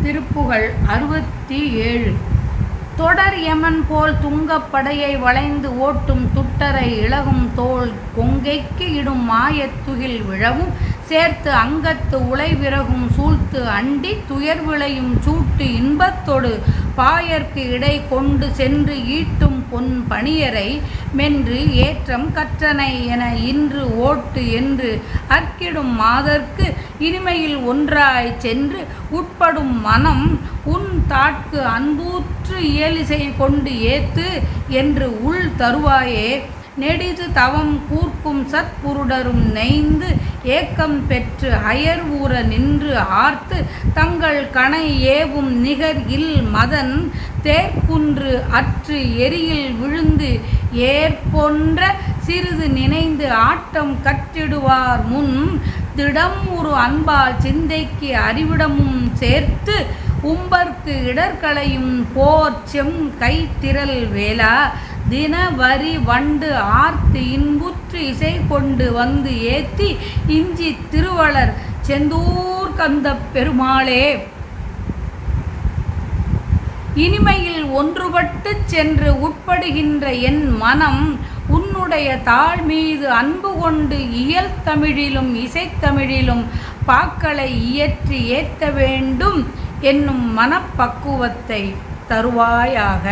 திருப்புகழ் 67. தொடர் யமன் போல் துங்கப் படையை வளைந்து ஓட்டும் துட்டரை இளகும் தோள் கொங்கைக்கு இடும் மாயத் துகில் விழவும் சேர்த்து அங்கத்து உளைவிறகும் சூழ்த்து அண்டி துயர் விளையும் சூட்டு இன்பத்தொடு பாயர்க்கு இடை கொண்டு சென்று ஈட்டும் பொன் பணியரை மென்று ஏற்றம் கற்றனை என இன்று ஓட்டு என்று அற்கிடும் மாதர்க்கு இனிமையில் ஒன்றாய் சென்று உட்படும் மனம் உன் தாட்கு அன்பூற்று இயலிசை கொண்டு ஏத்து என்று உள் தருவாயே. நெடிது தவம் கூர்க்கும் சத்புருடரும் நெய்ந்து ஏக்கம் பெற்று அயர் ஊற நின்று ஆர்த்து தங்கள் கணை ஏவும் நிகர் இல் மதன் தேர்க்குன்று அற்று எரியில் விழுந்து ஏற்பொன்ற சிறிது நினைந்து ஆட்டம் கற்றிடுவார் முன் திடம் ஒரு அன்பால் சிந்தைக்கு அறிவிடமும் சேர்த்து உம்பர்க்கு இடர்களையும் போர் செம் கை திரள் வேளா தின வரி வண்டு ஆர்த்து இன்புற்று இசை கொண்டு வந்து ஏத்தி இஞ்சி திருவளர் செந்தூர் கந்தப் பெருமாளே. இனிமையில் ஒன்றுபட்டு சென்று உட்படுகின்ற என் மனம் உன்னுடைய தாழ் மீது அன்பு கொண்டு இயல் தமிழிலும் இசைத்தமிழிலும் பாக்களை இயற்றி ஏத்த வேண்டும் என்னும் மனப்பக்குவத்தை தருவாயாக.